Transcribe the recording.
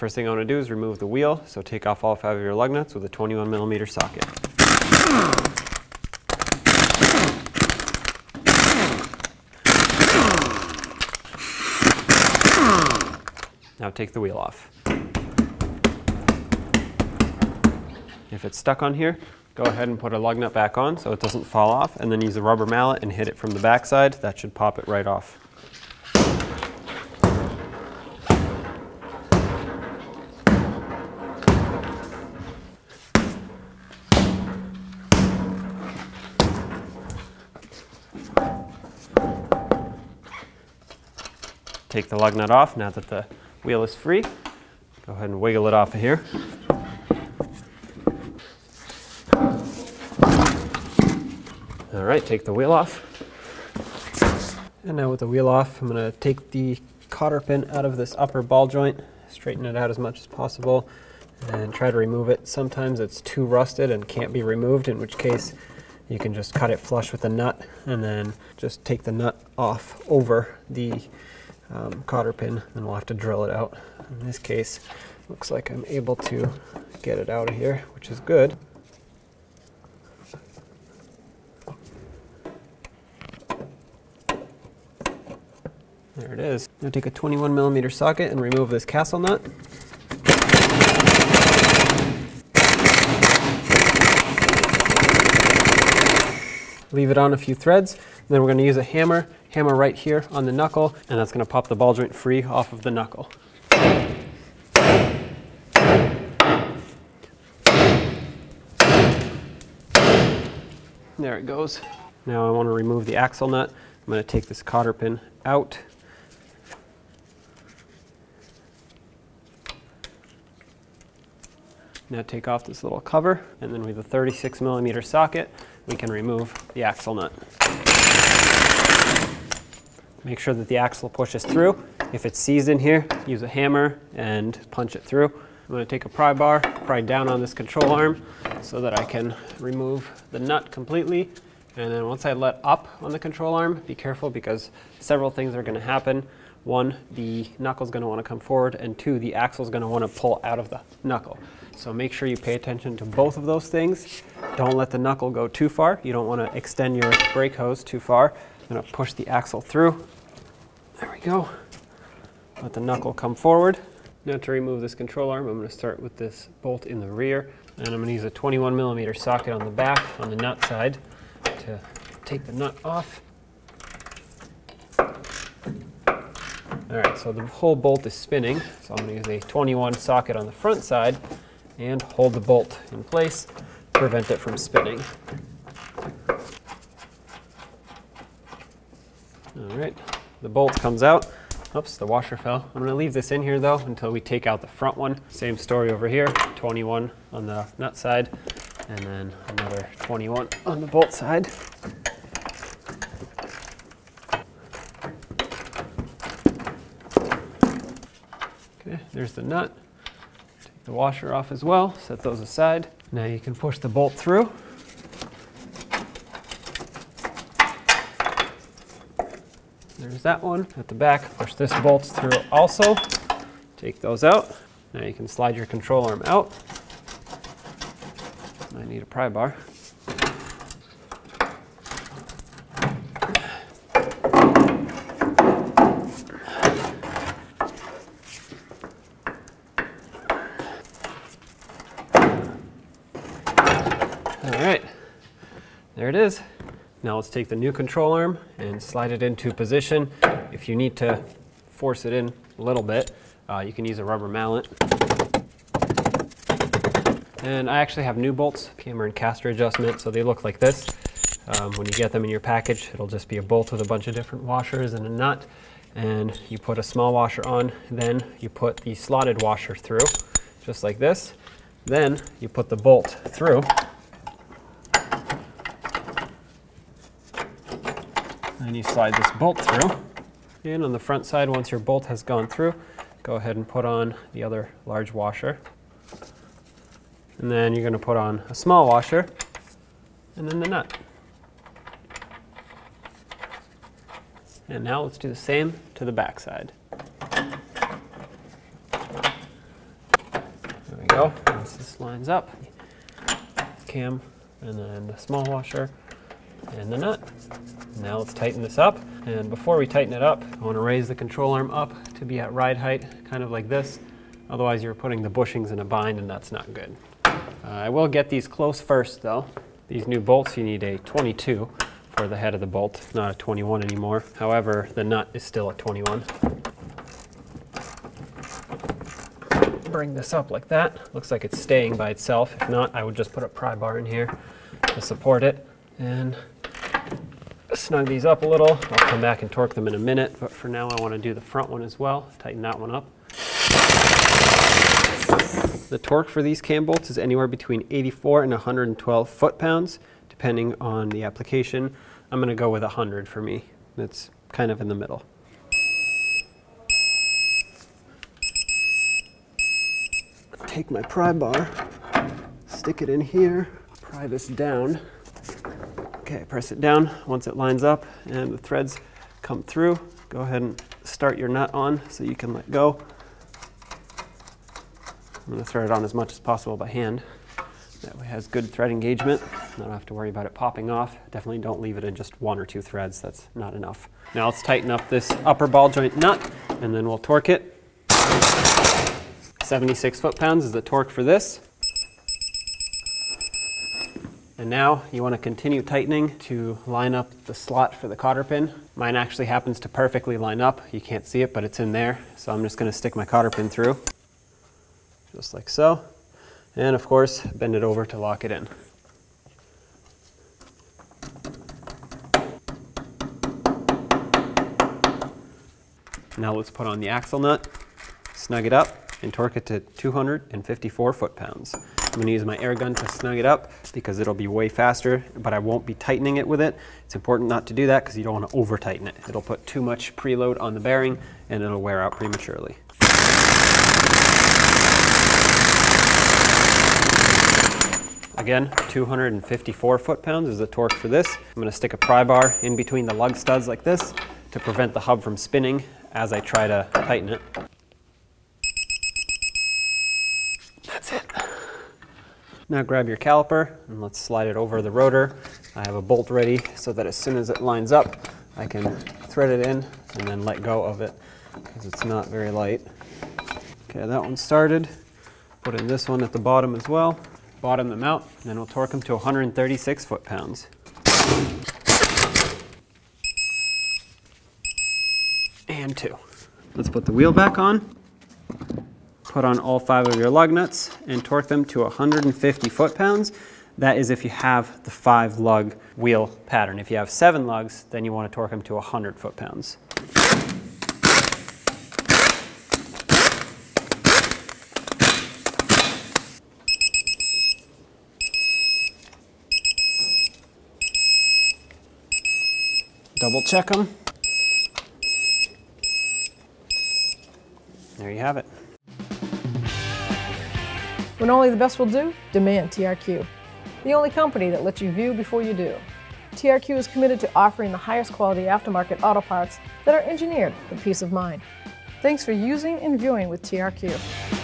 first thing I want to do is remove the wheel, so take off all 5 of your lug nuts with a 21mm socket. Now take the wheel off. If it's stuck on here, go ahead and put a lug nut back on so it doesn't fall off, and then use a rubber mallet and hit it from the back side. That should pop it right off. Take the lug nut off now that the wheel is free. Go ahead and wiggle it off of here. All right, take the wheel off. And now with the wheel off, I'm going to take the cotter pin out of this upper ball joint, straighten it out as much as possible, and try to remove it. Sometimes it's too rusted and can't be removed, in which case you can just cut it flush with the nut and then just take the nut off over the cotter pin, and we'll have to drill it out. In this case, looks like I'm able to get it out of here, which is good. There it is. Now take a 21mm socket and remove this castle nut. Leave it on a few threads, and then we're going to use a hammer right here on the knuckle, and that's going to pop the ball joint free off of the knuckle. There it goes. Now I want to remove the axle nut. I'm going to take this cotter pin out. Now take off this little cover, and then with a 36mm socket, we can remove the axle nut. Make sure that the axle pushes through. If it's seized in here, use a hammer and punch it through. I'm going to take a pry bar, pry down on this control arm so that I can remove the nut completely. And then once I let up on the control arm, be careful because several things are going to happen. One, the knuckle's going to want to come forward, and two, the axle's going to want to pull out of the knuckle. So make sure you pay attention to both of those things. Don't let the knuckle go too far. You don't want to extend your brake hose too far. I'm going to push the axle through. There we go. Let the knuckle come forward. Now to remove this control arm, I'm going to start with this bolt in the rear, and I'm going to use a 21mm socket on the back, on the nut side, to take the nut off. Alright, so the whole bolt is spinning, so I'm going to use a 21 socket on the front side and hold the bolt in place, prevent it from spinning. Alright, the bolt comes out. Oops, the washer fell. I'm going to leave this in here though until we take out the front one. Same story over here, 21 on the nut side, and then another 21 on the bolt side. Okay, there's the nut. Take the washer off as well, set those aside. Now you can push the bolt through. There's that one at the back. Push this bolt through also. Take those out. Now you can slide your control arm out. I need a pry bar. Alright, there it is. Now let's take the new control arm and slide it into position. If you need to force it in a little bit, you can use a rubber mallet. And I actually have new bolts, hammer and caster adjustment, so they look like this. When you get them in your package, it'll just be a bolt with a bunch of different washers and a nut. And you put a small washer on, then you put the slotted washer through, just like this. Then you put the bolt through. And you slide this bolt through. And on the front side, once your bolt has gone through, go ahead and put on the other large washer. And then you're going to put on a small washer, and then the nut. And now let's do the same to the back side. go. Once this lines up, cam, and then the small washer, and the nut. Now let's tighten this up. And before we tighten it up, I want to raise the control arm up to be at ride height, kind of like this. Otherwise you're putting the bushings in a bind and that's not good. I will get these close first though. These new bolts, you need a 22 for the head of the bolt, not a 21 anymore. However, the nut is still a 21. Bring this up like that. Looks like it's staying by itself. If not, I would just put a pry bar in here to support it. And snug these up a little. I'll come back and torque them in a minute, but for now I want to do the front one as well. Tighten that one up. The torque for these cam bolts is anywhere between 84 and 112 foot-pounds, depending on the application. I'm going to go with 100 for me. It's kind of in the middle. Take my pry bar, stick it in here, pry this down. Okay, press it down. Once it lines up and the threads come through, go ahead and start your nut on so you can let go. I'm going to thread it on as much as possible by hand. That way it has good thread engagement. I don't have to worry about it popping off. Definitely don't leave it in just 1 or 2 threads. That's not enough. Now let's tighten up this upper ball joint nut and then we'll torque it. 76 foot-pounds is the torque for this. And now you want to continue tightening to line up the slot for the cotter pin. Mine actually happens to perfectly line up. You can't see it, but it's in there. So I'm just going to stick my cotter pin through, just like so. And of course, bend it over to lock it in. Now let's put on the axle nut, snug it up, and torque it to 254 foot-pounds. I'm going to use my air gun to snug it up because it'll be way faster, but I won't be tightening it with it. It's important not to do that because you don't want to over-tighten it. It'll put too much preload on the bearing and it'll wear out prematurely. Again, 254 foot-pounds is the torque for this. I'm going to stick a pry bar in between the lug studs like this to prevent the hub from spinning as I try to tighten it. That's it. Now grab your caliper and let's slide it over the rotor. I have a bolt ready so that as soon as it lines up, I can thread it in and then let go of it because it's not very light. Okay, that one started. Put in this one at the bottom as well. Bottom them out, and then we'll torque them to 136 foot-pounds. And 2. Let's put the wheel back on. Put on all 5 of your lug nuts and torque them to 150 foot-pounds. That is if you have the 5 lug wheel pattern. If you have 7 lugs, then you want to torque them to 100 foot-pounds. Double check them. There you have it. When only the best will do, demand TRQ. The only company that lets you view before you do. TRQ is committed to offering the highest quality aftermarket auto parts that are engineered for peace of mind. Thanks for using and viewing with TRQ.